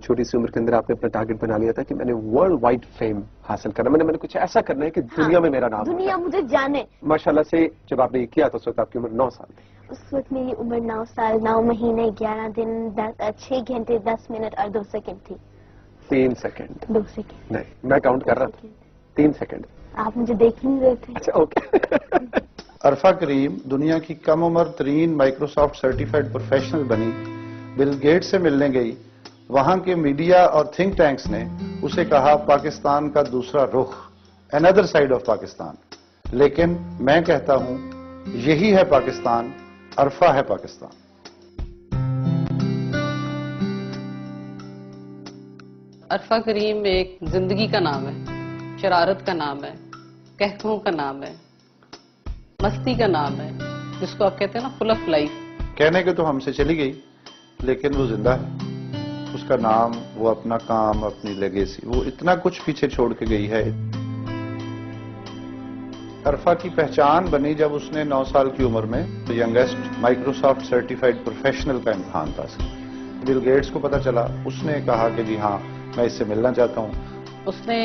چھوٹی سی عمر کے اندر آپ نے اپنا ٹارگٹ بنا لیا تھا کہ میں نے ورلڈ وائڈ فیم حاصل کرنا، میں نے کچھ ایسا کرنا ہے کہ دنیا میں میرا نام دنیا مجھے جانے. ماشاءاللہ سے جب آپ نے یہ کیا تو اس وقت آپ کی عمر 9 سال تھی. اس وقت میری عمر 9 سال 9 مہینے 11 دن 6 گھنٹے 10 منٹ اور 2 سیکنڈ تھی. 3 سیکنڈ 2 سیکنڈ نہیں، میں کاؤنٹ کر رہا تھا. 3 سیکنڈ. آپ مجھے دیکھ نہیں رہے تھے. اچھا اوکے. عرفہ کریم دنیا کی کم عمر ترین مائکروسافٹ سرٹیفائیڈ پروفیشنل بنی، بل گیٹ سے ملنے گئی. وہاں کے میڈیا اور تھنک ٹینکس نے اسے کہا پاکستان کا دوسرا رخ، another side of پاکستان. لیکن میں کہتا ہوں یہی ہے پاکستان، عرفہ ہے پاکستان. عرفہ کریم ایک زندگی کا نام ہے، شرارت کا نام ہے، قہقہوں کا نام ہے، مستی کا نام ہے، جس کو آپ کہتے ہیں نا فل آف لائف. کہنے کے تو ہم سے چلی گئی لیکن وہ زندہ ہے. اس کا نام، وہ اپنا کام، اپنی لیگیسی، وہ اتنا کچھ پیچھے چھوڑ کے گئی ہے. عرفہ کی پہچان بنی جب اس نے 9 سال کی عمر میں ینگسٹ مائکروسافٹ سرٹیفائیڈ پروفیشنل کا امتحان پاس کیا. بل گیٹس کو پتا چلا، اس نے کہا کہ جی ہاں میں اس سے ملنا چاہتا ہوں. اس نے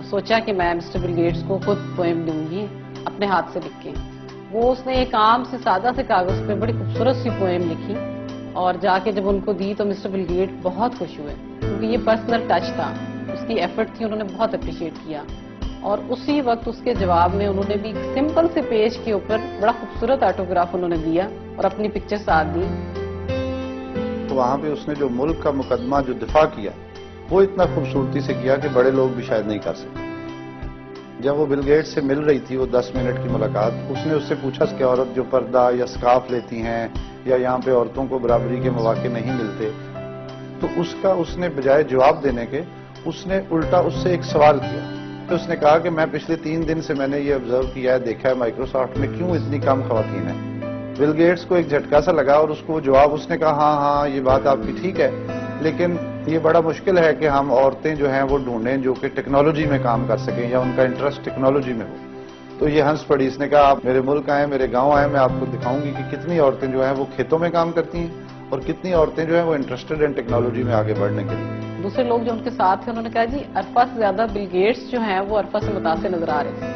سوچا کہ میں مسٹر بل گیٹس کو خود پوئم دوں گی اپنے ہاتھ سے لکھ کے. وہ اس نے ایک عام سے سادہ سے کاغذ پہ بڑی خوبصورت سی پوئم لکھی اور جا کے جب ان کو دی تو مسٹر بل گیٹ بہت خوش ہوئے کیونکہ یہ پرسنل ٹچ تھا، اس کی ایفرٹ تھی، انہوں نے بہت اپریشیٹ کیا. اور اسی وقت اس کے جواب میں انہوں نے بھی سمپل سے پیج کے اوپر بڑا خوبصورت آٹوگراف انہوں نے دیا اور اپنی پکچر ساتھ دی. تو وہاں پہ اس نے جو ملک کا مقدمہ جو دفاع کیا وہ اتنا خوبصورتی سے کیا کہ بڑے لوگ بھی شاید نہیں کر سکتے. جب وہ بل گیٹ سے مل رہی تھی، وہ 10 منٹ کی ملاقات، اس نے اس سے پوچھا کہ عورت جو پردہ یا سکارف لیتی ہیں یا یہاں پہ عورتوں کو برابری کے مواقع نہیں ملتے، تو اس نے بجائے جواب دینے کے اس نے الٹا اس سے ایک سوال کیا. تو اس نے کہا کہ میں پچھلے 3 دن سے میں نے یہ آبزرو کیا ہے، دیکھا ہے مائکروسافٹ میں کیوں اتنی کم خواتین ہیں. بل گیٹس کو ایک جھٹکا سا لگا اور اس کو جواب اس نے کہا ہاں یہ بات آپ کی ٹھیک ہے، لیکن یہ بڑا مشکل ہے کہ ہم عورتیں جو ہیں وہ ڈھونڈیں جو کہ ٹیکنالوجی میں کام کر سکیں یا ان کا انٹرسٹ ٹیکنالوجی میں ہو. تو یہ ہنس پڑی. اس نے کہا آپ میرے ملک آئیں، میرے گاؤں آئیں، میں آپ کو دکھاؤں گی کہ کتنی عورتیں جو ہیں وہ کھیتوں میں کام کرتی ہیں اور کتنی عورتیں جو ہیں وہ انٹرسٹڈ ہیں ٹیکنالوجی میں آگے بڑھنے کے لیے. دوسرے لوگ جو ان کے ساتھ تھے انہوں نے کہا جی عرفہ سے زیادہ بل گیٹس جو ہیں وہ عرفہ سے متاثر نظر آ رہے تھے.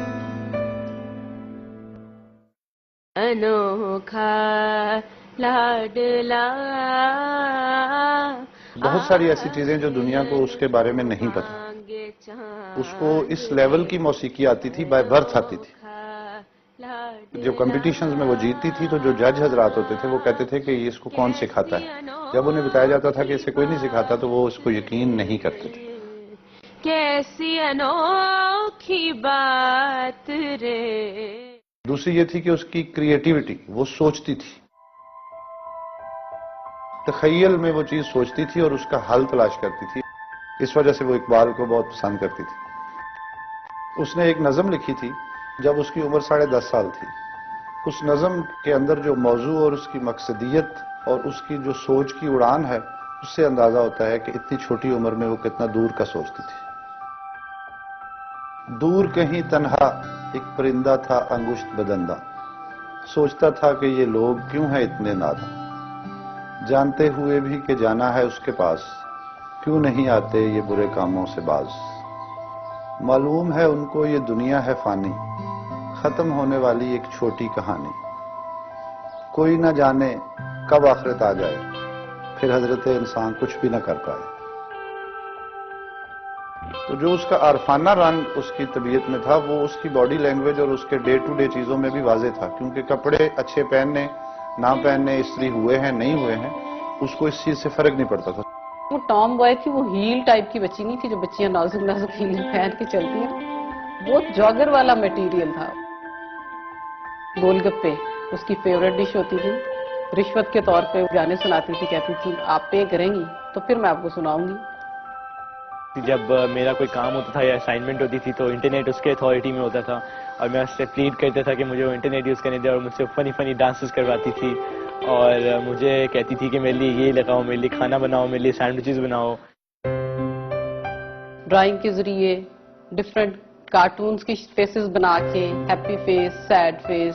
انوکھا لاڈلا. بہت ساری ایسی چیزیں جو دنیا کو اس کے بارے میں نہیں پتا. اس کو اس لیول کی موسیقی آتی تھی، بائی برتھ آتی تھی. جو کمپٹیشنز میں وہ جیتتی تھی تو جو جج حضرات ہوتے تھے وہ کہتے تھے کہ یہ اس کو کون سکھاتا ہے. جب انہیں بتایا جاتا تھا کہ اسے کوئی نہیں سکھاتا تو وہ اس کو یقین نہیں کرتے تھے. کیسی انوکھی بات رے. دوسری یہ تھی کہ اس کی کریٹیوٹی، وہ سوچتی تھی، تخیل میں وہ چیز سوچتی تھی اور اس کا حل تلاش کرتی تھی. اس وجہ سے وہ اقبال کو بہت پسند کرتی تھی. اس نے ایک نظم لکھی تھی جب اس کی عمر 10.5 سال تھی. اس نظم کے اندر جو موضوع اور اس کی مقصدیت اور اس کی جو سوچ کی اڑان ہے اس سے اندازہ ہوتا ہے کہ اتنی چھوٹی عمر میں وہ کتنا دور کا سوچتی تھی. دور کہیں تنہا ایک پرندہ تھا انگشت بدندہ، سوچتا تھا کہ یہ لوگ کیوں ہیں اتنے ناداں، جانتے ہوئے بھی کہ جانا ہے اس کے پاس، کیوں نہیں آتے یہ برے کاموں سے باز. معلوم ہے ان کو یہ دنیا ہے فانی، ختم ہونے والی ایک چھوٹی کہانی. کوئی نہ جانے کب آخرت آ جائے، پھر حضرت انسان کچھ بھی نہ کر پائے. تو جو اس کا عارفانہ رنگ اس کی طبیعت میں تھا وہ اس کی باڈی لینگویج اور اس کے ڈے ٹو ڈے چیزوں میں بھی واضح تھا. کیونکہ کپڑے اچھے پہننے نہ پہننے، استری ہوئے ہیں نہیں ہوئے ہیں، اس کو اس چیز سے فرق نہیں پڑتا تھا. وہ ٹام بوائے تھی، وہ ہیل ٹائپ کی بچی نہیں تھی جو بچیاں نازک نازک ہیل پہن کے چلتی ہیں. وہ جاگر والا میٹیریل تھا. گول گپے اس کی فیوریٹ ڈش ہوتی تھی. رشوت کے طور پہ گانے سناتی تھی، کہتی تھی آپ پے کریں گی تو پھر میں آپ کو سناؤں گی. جب میرا کوئی کام ہوتا تھا یا اسائنمنٹ ہوتی تھی تو انٹرنیٹ اس کے اتھارٹی میں ہوتا تھا اور میں اس سے پلیڈ کرتا تھا کہ مجھے وہ انٹرنیٹ یوز کرنے دے، اور مجھ سے فنی ڈانسز کرواتی تھی اور مجھے کہتی تھی کہ میرے لیے یہ لگاؤ، میرے لیے کھانا بناؤ، میرے لیے سینڈوچز بناؤ. ڈرائنگ کے ذریعے ڈفرینٹ کارٹونز کی فیسز بنا کے، happy face, sad face,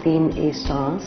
3 A stars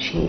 6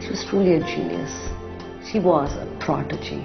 She was truly a genius. She was a prodigy.